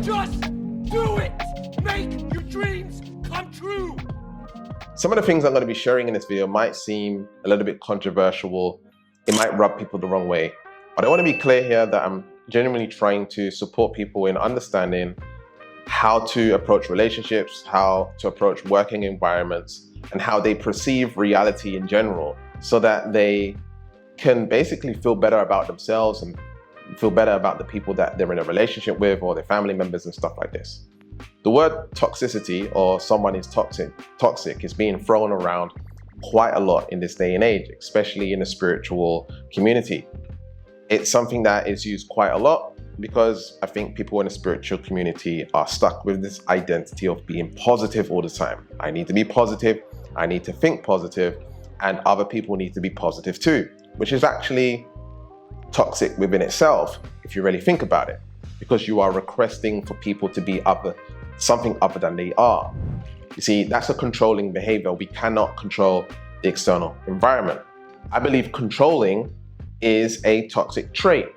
Just do it! Make your dreams come true! Some of the things I'm going to be sharing in this video might seem a little bit controversial. It might rub people the wrong way. But I want to be clear here that I'm genuinely trying to support people in understanding how to approach relationships, how to approach working environments, and how they perceive reality in general, so that they can basically feel better about themselves and feel better about the people that they're in a relationship with or their family members and stuff like this. The word toxicity, or someone is toxic is being thrown around quite a lot in this day and age, especially in the spiritual community. It's something that is used quite a lot because I think people in the spiritual community are stuck with this identity of being positive all the time. I need to be positive, I need to think positive, and other people need to be positive too, which is actually toxic within itself if you really think about it, because you are requesting for people to be something other than they are. You see, that's a controlling behavior. We cannot control the external environment. I believe controlling is a toxic trait.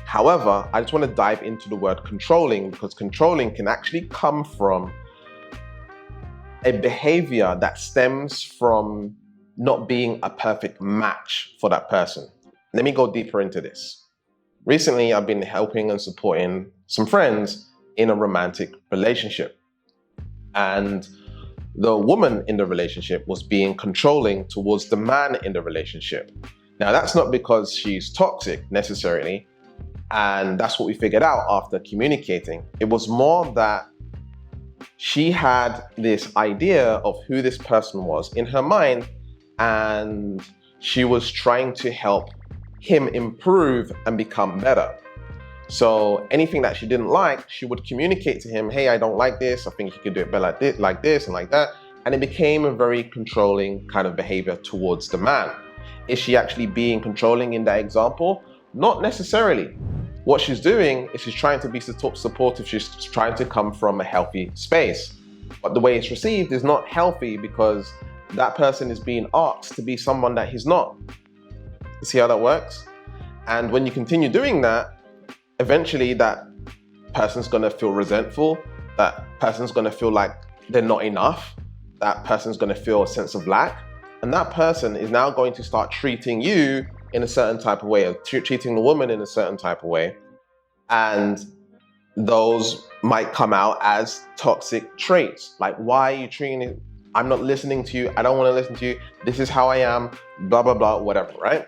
However, I just want to dive into the word controlling, because controlling can actually come from a behavior that stems from not being a perfect match for that person. Let me go deeper into this. Recently, I've been helping and supporting some friends in a romantic relationship. And the woman in the relationship was being controlling towards the man in the relationship. Now, that's not because she's toxic necessarily, and that's what we figured out after communicating. It was more that she had this idea of who this person was in her mind, and she was trying to help him improve and become better. So anything that she didn't like, she would communicate to him, hey, I don't like this, I think you could do it better like this and like that. And it became a very controlling kind of behavior towards the man. Is she actually being controlling in that example? Not necessarily. What she's doing is she's trying to be supportive, she's trying to come from a healthy space. But the way it's received is not healthy, because that person is being asked to be someone that he's not. You see how that works? And when you continue doing that, eventually that person's gonna feel resentful, that person's gonna feel like they're not enough, that person's gonna feel a sense of lack, and that person is now going to start treating you in a certain type of way, or treating the woman in a certain type of way. And those might come out as toxic traits. Like, why are you treating it? I'm not listening to you, I don't wanna listen to you, this is how I am, blah, blah, blah, whatever, right?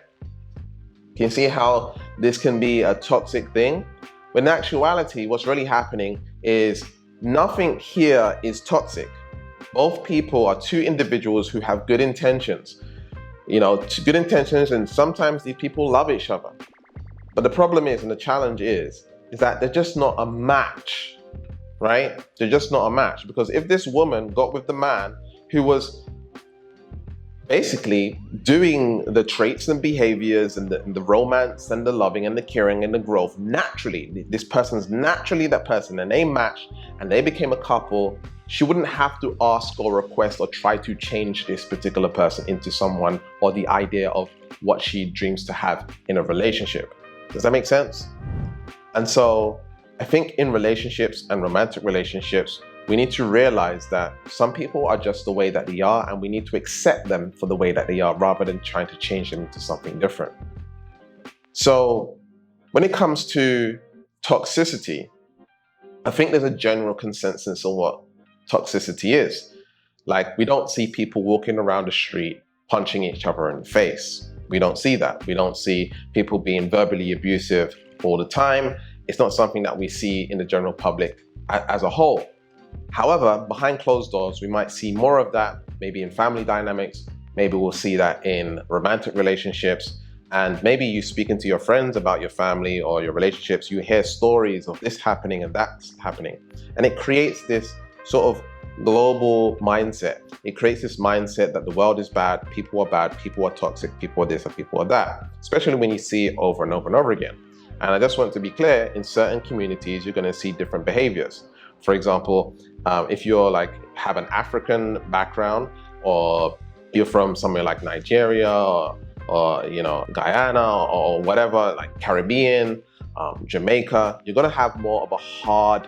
Can you see how this can be a toxic thing? When in actuality, what's really happening is nothing here is toxic. Both people are two individuals who have good intentions. Good intentions, and sometimes these people love each other. But the problem is, and the challenge is that they're just not a match, right? They're just not a match. Because if this woman got with the man who was basically doing the traits and behaviors and the romance and the loving and the caring and the growth naturally, this person's naturally that person, and they matched and they became a couple, she wouldn't have to ask or request or try to change this particular person into someone or the idea of what she dreams to have in a relationship. Does that make sense? And so I think in relationships and romantic relationships, we need to realize that some people are just the way that they are, and we need to accept them for the way that they are rather than trying to change them into something different. So when it comes to toxicity, I think there's a general consensus on what toxicity is. Like, we don't see people walking around the street punching each other in the face. We don't see that. We don't see people being verbally abusive all the time. It's not something that we see in the general public as a whole. However, behind closed doors, we might see more of that, maybe in family dynamics, maybe we'll see that in romantic relationships, and maybe you speaking to your friends about your family or your relationships, you hear stories of this happening and that's happening. And it creates this sort of global mindset. It creates this mindset that the world is bad, people are toxic, people are this and people are that, especially when you see it over and over and over again. And I just want to be clear, in certain communities, you're going to see different behaviors. For example, if you're have an African background, or you're from somewhere like Nigeria or Guyana or whatever, like Caribbean, Jamaica, you're gonna have more of a hard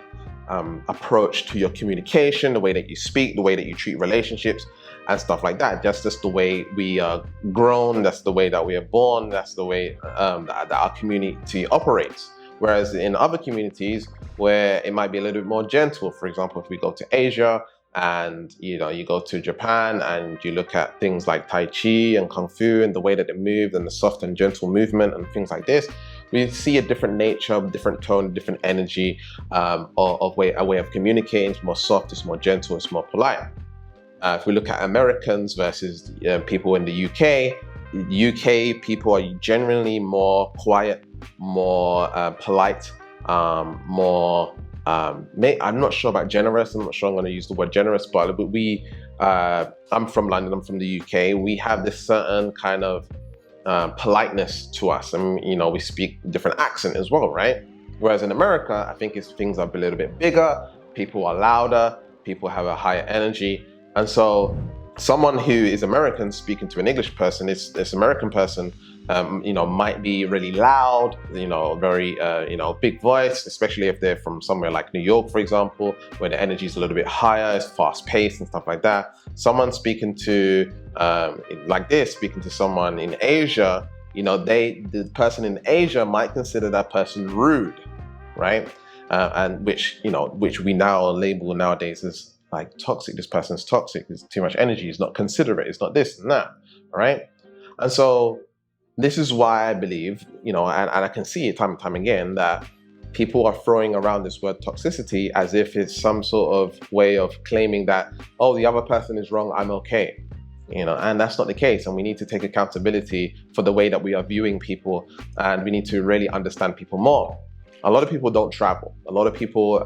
approach to your communication, the way that you speak, the way that you treat relationships and stuff like that. That's just the way we are grown, that's the way that we are born, that's the way that our community operates. Whereas in other communities where it might be a little bit more gentle, for example, if we go to Asia and you go to Japan and you look at things like Tai Chi and Kung Fu and the way that they move and the soft and gentle movement and things like this, we see a different nature, different tone, different energy a way of communicating. It's more soft, it's more gentle, it's more polite. If we look at Americans versus people in the UK people are generally more quiet, more polite, more I'm not sure about generous. I'm not sure I'm going to use the word generous, but I'm from London, I'm from the UK. We have this certain kind of politeness to us, and we speak different accent as well, right? Whereas in America, I think things are a little bit bigger, people are louder, people have a higher energy. And so someone who is American speaking to an English person, this American person, might be really loud, very, big voice, especially if they're from somewhere like New York, for example, where the energy is a little bit higher, it's fast paced and stuff like that. Someone speaking to, speaking to someone in Asia, the person in Asia might consider that person rude, right? And which we now label nowadays as like toxic. This person's toxic, there's too much energy, it's not considerate, it's not this and that, all right? And so this is why I believe, and I can see it time and time again, that people are throwing around this word toxicity as if it's some sort of way of claiming that, oh, the other person is wrong, I'm okay. And that's not the case. And we need to take accountability for the way that we are viewing people, and we need to really understand people more. A lot of people don't travel. A lot of people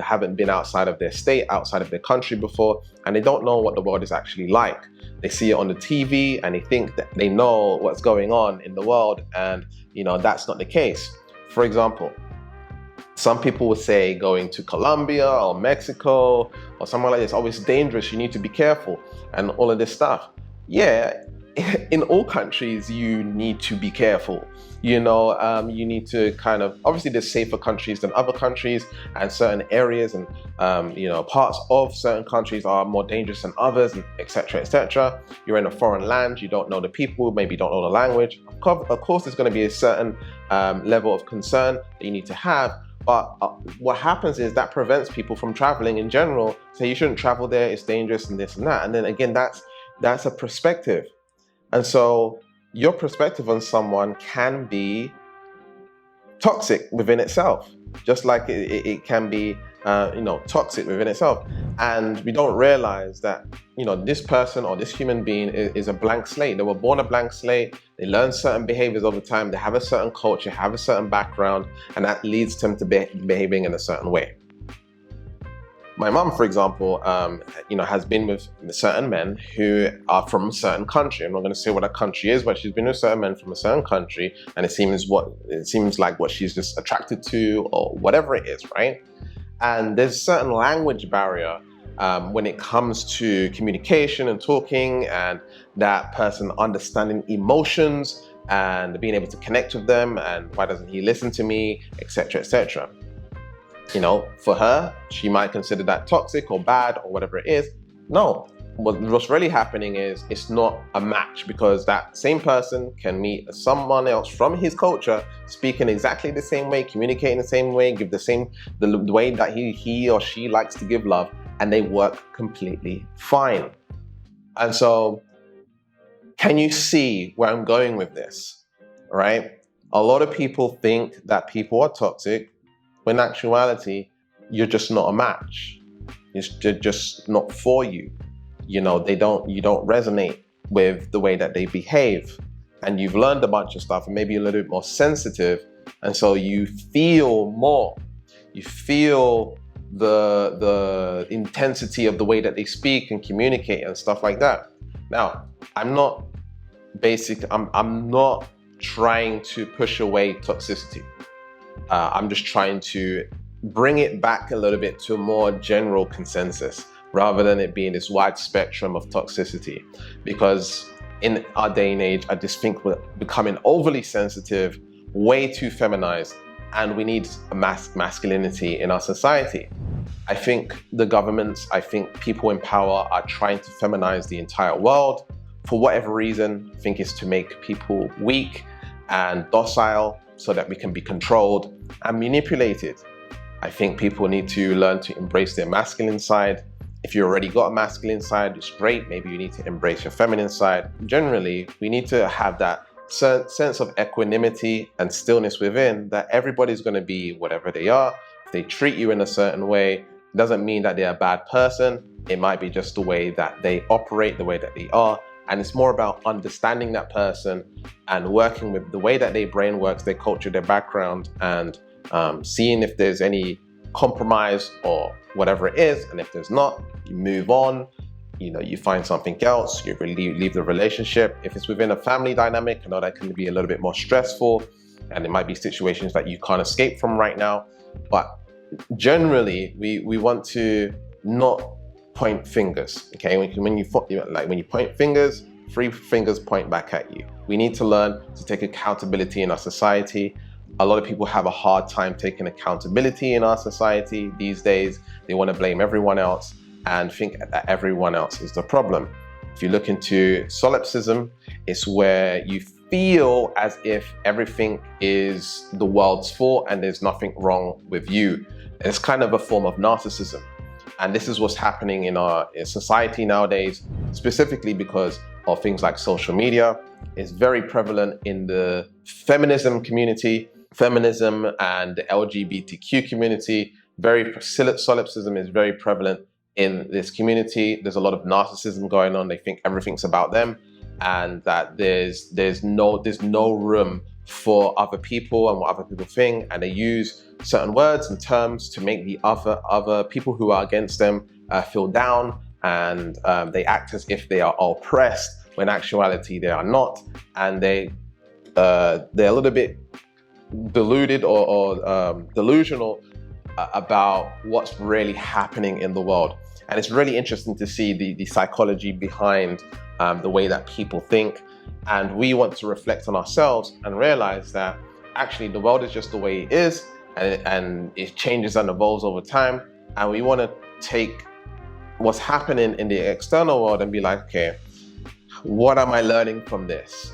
haven't been outside of their state, outside of their country before, and they don't know what the world is actually like. They see it on the TV and they think that they know what's going on in the world, and that's not the case. For example, some people would say going to Colombia or Mexico or somewhere like this, oh, it's dangerous, you need to be careful, and all of this stuff. Yeah, in all countries, you need to be careful. You need to kind of, obviously there's safer countries than other countries, and certain areas and, parts of certain countries are more dangerous than others, and et cetera, et cetera. You're in a foreign land, you don't know the people, maybe you don't know the language. Of course, there's going to be a certain level of concern that you need to have. But what happens is that prevents people from traveling in general. So you shouldn't travel there, it's dangerous and this and that. And then again, that's a perspective. And so your perspective on someone can be toxic within itself, just like it can be, toxic within itself. And we don't realize that, this person or this human being is a blank slate. They were born a blank slate. They learn certain behaviors over time. They have a certain culture, have a certain background, and that leads them to behaving in a certain way. My mum, for example, has been with certain men who are from a certain country. I'm not going to say what that country is, but she's been with certain men from a certain country, and it seems like what she's just attracted to, or whatever it is, right? And there's a certain language barrier when it comes to communication and talking, and that person understanding emotions and being able to connect with them, and why doesn't he listen to me, etc., etc. For her, she might consider that toxic or bad or whatever it is. No, what's really happening is it's not a match, because that same person can meet someone else from his culture, speaking exactly the same way, communicating the same way, give the way that he or she likes to give love, and they work completely fine. And so, can you see where I'm going with this, right? A lot of people think that people are toxic, when in actuality, you're just not a match. They're just not for you. You don't resonate with the way that they behave, and you've learned a bunch of stuff and maybe a little bit more sensitive, and so you feel more. You feel the intensity of the way that they speak and communicate and stuff like that. Now, I'm not trying to push away toxicity. I'm just trying to bring it back a little bit to a more general consensus, rather than it being this wide spectrum of toxicity. Because in our day and age, I just think we're becoming overly sensitive, way too feminized, and we need a masculinity in our society. I think the governments, I think people in power are trying to feminize the entire world. For whatever reason, I think it's to make people weak and docile so that we can be controlled and manipulated. I think people need to learn to embrace their masculine side. If you already got a masculine side, it's great. Maybe you need to embrace your feminine side. Generally, we need to have that sense of equanimity and stillness within, that everybody's going to be whatever they are. If they treat you in a certain way, it doesn't mean that they're a bad person. It might be just the way that they operate, the way that they are. And it's more about understanding that person and working with the way that their brain works, their culture, their background, and seeing if there's any compromise or whatever it is. And if there's not, you move on. You find something else, you leave the relationship. If it's within a family dynamic, I know that can be a little bit more stressful, and it might be situations that you can't escape from right now. But generally, we want to not point fingers, okay? When you point fingers, 3 fingers point back at you. We need to learn to take accountability in our society. A lot of people have a hard time taking accountability in our society these days. They want to blame everyone else and think that everyone else is the problem. If you look into solipsism, it's where you feel as if everything is the world's fault and there's nothing wrong with you. It's kind of a form of narcissism. And this is what's happening in our society nowadays, specifically because of things like social media. It's very prevalent in the feminism community, feminism and the LGBTQ community. Solipsism is very prevalent in this community. There's a lot of narcissism going on. They think everything's about them, and that there's no room for other people and what other people think, and they use certain words and terms to make the other people who are against them feel down, and they act as if they are oppressed when in actuality they are not, and they're a little bit deluded or delusional about what's really happening in the world. And it's really interesting to see the psychology behind the way that people think. And we want to reflect on ourselves and realize that actually the world is just the way it is, and it changes and evolves over time. And we want to take what's happening in the external world and be like, okay, what am I learning from this?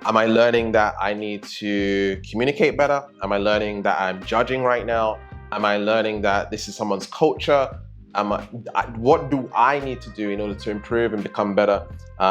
Am I learning that I need to communicate better? Am I learning that I'm judging right now? Am I learning that this is someone's culture? What do I need to do in order to improve and become better?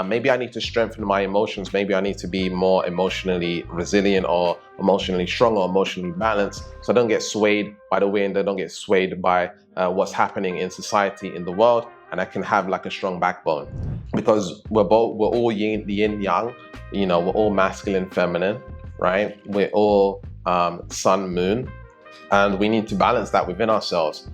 Maybe I need to strengthen my emotions. Maybe I need to be more emotionally resilient or emotionally strong or emotionally balanced, so I don't get swayed by the wind. I don't get swayed by what's happening in society, in the world, and I can have like a strong backbone. Because we're all yin yang, we're all masculine, feminine, right? We're all sun, moon, and we need to balance that within ourselves.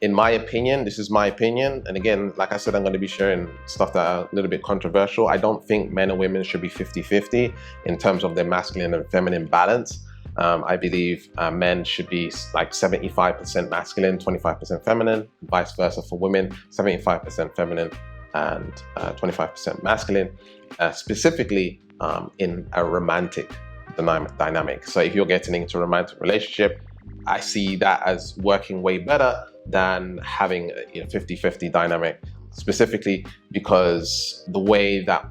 In my opinion, this is my opinion, and again, like I said, I'm going to be sharing stuff that are a little bit controversial. I don't think men and women should be 50-50 in terms of their masculine and feminine balance. I believe men should be like 75% masculine, 25% feminine, vice versa for women, 75% feminine and 25% masculine, specifically in a romantic dynamic. So if you're getting into a romantic relationship, I see that as working way better than having a 50-50 dynamic, specifically because the way that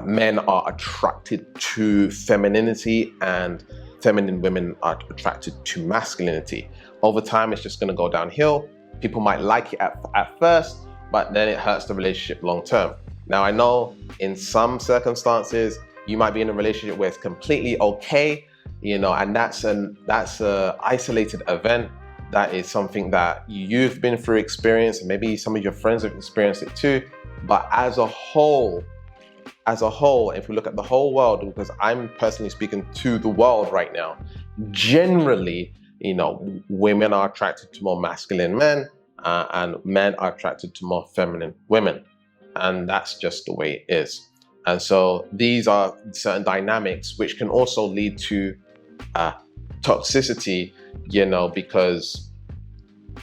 men are attracted to femininity and feminine women are attracted to masculinity. Over time, it's just going to go downhill. People might like it at first, but then it hurts the relationship long term. Now, I know in some circumstances, you might be in a relationship where it's completely okay, and that's a isolated event. That is something that you've been through experience, and maybe some of your friends have experienced it too. But as a whole, if we look at the whole world, because I'm personally speaking to the world right now, generally, women are attracted to more masculine men, and men are attracted to more feminine women. And that's just the way it is. And so these are certain dynamics which can also lead to toxicity, because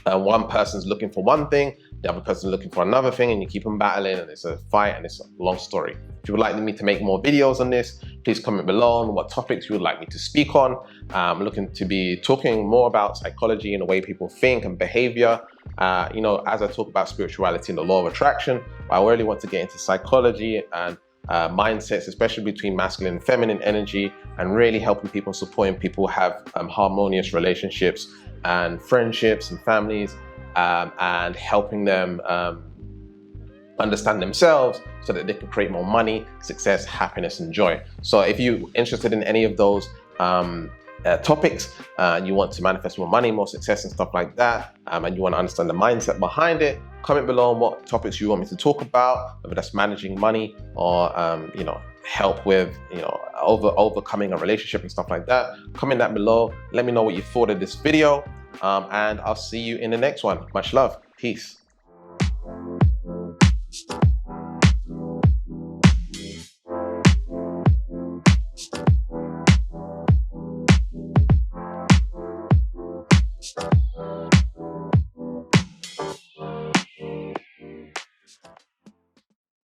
one person's looking for one thing, the other person's looking for another thing, and you keep them battling, and it's a fight, and it's a long story. If you would like me to make more videos on this, please comment below on what topics you would like me to speak on. I'm looking to be talking more about psychology and the way people think and behavior, as I talk about spirituality and the law of attraction, I really want to get into psychology and mindsets, especially between masculine and feminine energy, and really helping people, supporting people have harmonious relationships and friendships and families, and helping them understand themselves so that they can create more money, success, happiness, and joy. So if you're interested in any of those topics, you want to manifest more money, more success, and stuff like that, and you want to understand the mindset behind it, comment below on what topics you want me to talk about, whether that's managing money or help with overcoming a relationship and stuff like that. Comment that below. Let me know what you thought of this video, and I'll see you in the next one. Much love. Peace.